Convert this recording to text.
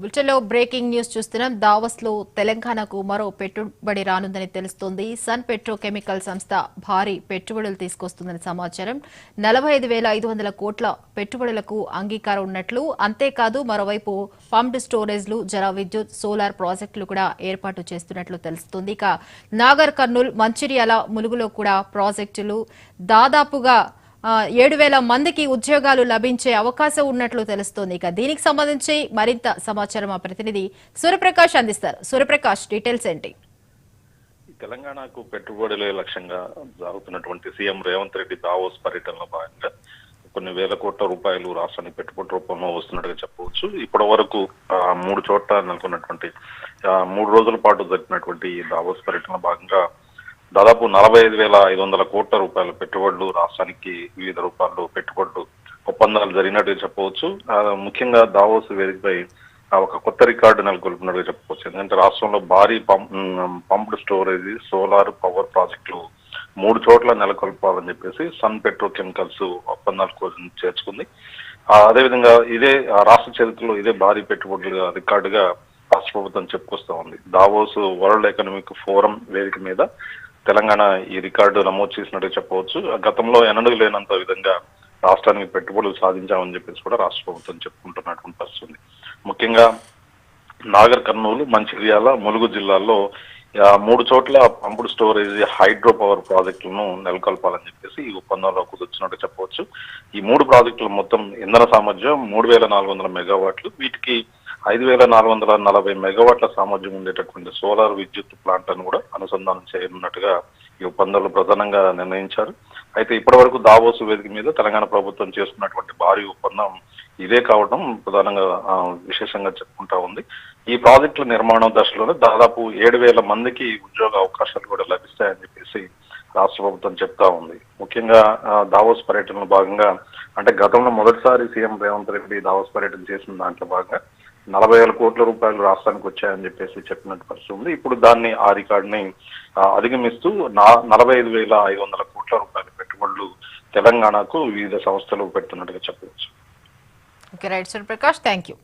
బులెటిన్లో breaking news చూస్తున్నాం. దావోస్లో తెలంగాణకు మరో పెట్టుబడి రానుందని తెలుస్తోంది. సన్ పెట్రోకెమికల్ సంస్థ భారీ పెట్టుబడులు తీసుకొస్తుందని సమాచారం. 45,500 కోట్ల పెట్టుబడులకు అంగీకారం ఉన్నట్లు, అంతేకాదు మరోవైపు పంప్డ్ స్టోరేజ్లు, జల విద్యుత్, సోలార్ ప్రాజెక్టులు కూడా ఏర్పాటు చేస్తున్నట్లు తెలుస్తోంది. ఇక నాగర్ కర్నూల్, మంచిర్యాల, ములుగులో కూడా ప్రాజెక్టులు దాదాపుగా 7,000 మందికి ఉద్యోగాలు లభించే అవకాశం ఉన్నట్లు తెలుస్తోంది. ఇక దీనికి సంబంధించి మరింత సమాచారం మా ప్రతినిధి సూర్యప్రకాష్ అందిస్తారు. సూర్యప్రకాష్, డీటెయిల్స్ ఏంటి? తెలంగాణకు పెట్టుబడులే లక్ష్యంగా జరుగుతున్నటువంటి సీఎం రేవంత్ రెడ్డి దావోస్ పర్యటనలో భాగంగా కొన్ని వేల కోట్ల రూపాయలు రాష్ట్రానికి పెట్టుబడి రూపంలో వస్తున్నట్టుగా చెప్పవచ్చు. ఇప్పటి వరకు 3 చోట్ల నెలకొన్నటువంటి 3 రోజుల పాటు జరిపినటువంటి దావోస్ పర్యటనలో భాగంగా దాదాపు 45,500 కోట్ల రూపాయల పెట్టుబడులు రాష్ట్రానికి వివిధ రూపాల్లో పెట్టుబడులు ఒప్పందాలు జరిగినట్టుగా చెప్పవచ్చు. ముఖ్యంగా దావోస్ వేదికపై ఒక కొత్త రికార్డు నెలకొల్పినట్టుగా చెప్పుకోవచ్చు. ఎందుకంటే రాష్ట్రంలో భారీ పంప్డ్ స్టోరేజ్, సోలార్ పవర్ ప్రాజెక్టులు 3 చోట్ల నెలకొల్పాలని చెప్పేసి సన్ పెట్రోకెమికల్స్ ఒప్పందాలు చేర్చుకుంది. అదేవిధంగా ఇదే రాష్ట్ర చరిత్రలో ఇదే భారీ పెట్టుబడులుగా రికార్డుగా రాష్ట్ర ప్రభుత్వం చెప్పుకొస్తా ఉంది. దావోస్ వరల్డ్ ఎకనామిక్ ఫోరం వేదిక మీద తెలంగాణ ఈ రికార్డు నమోదు చేసినట్టుగా చెప్పవచ్చు. గతంలో ఎన్నడూ లేనంత విధంగా రాష్ట్రానికి పెట్టుబడులు సాధించామని చెప్పేసి కూడా రాష్ట్ర ప్రభుత్వం చెప్పుకుంటున్నటువంటి పరిస్థితి. ముఖ్యంగా నాగర్ కర్నూలు, మంచిర్యాల, ములుగు జిల్లాల్లో 3 చోట్ల పంపుడు స్టోరేజ్, హైడ్రో పవర్ ప్రాజెక్టులను నెలకొల్పాలని చెప్పేసి ఈ ఒప్పందంలో కుదుర్చున్నట్టు చెప్పవచ్చు. ఈ 3 ప్రాజెక్టుల మొత్తం ఇంధన సామర్థ్యం 3,400 మెగావాట్లు. వీటికి 5,440 మెగావాట్ల సామర్థ్యం ఉండేటటువంటి సోలార్ విద్యుత్ ప్లాంట్లను కూడా అనుసంధానం చేయనున్నట్టుగా ఈ ఒప్పందాలు ప్రధానంగా నిర్ణయించారు. అయితే ఇప్పటి వరకు దావోస్ వేదిక మీద తెలంగాణ ప్రభుత్వం చేసుకున్నటువంటి భారీ ఒప్పందం ఇదే కావడం ప్రధానంగా విశేషంగా చెప్పుకుంటా ఉంది. ఈ ప్రాజెక్టుల నిర్మాణం దశలోనే దాదాపు 7,000 మందికి ఉద్యోగ అవకాశాలు కూడా లభిస్తాయని చెప్పేసి రాష్ట్ర ప్రభుత్వం చెప్తా ఉంది. ముఖ్యంగా దావోస్ పర్యటనలో భాగంగా, అంటే గతంలో మొదటిసారి సీఎం రేవంత్ రెడ్డి దావోస్ పర్యటన చేసిన దాంట్లో భాగంగా 40,000 కోట్ల రూపాయలు రాష్ట్రానికి వచ్చాయని చెప్పేసి చెప్పినట్టు పరిస్థితి ఉంది. ఇప్పుడు దాన్ని ఆ రికార్డుని అధిగమిస్తూ 45,500 కోట్ల రూపాయల పెట్టుబడులు తెలంగాణకు వివిధ సంస్థలు పెడుతున్నట్టుగా చెప్పవచ్చు. Okay, right Suryaprakash, thank you.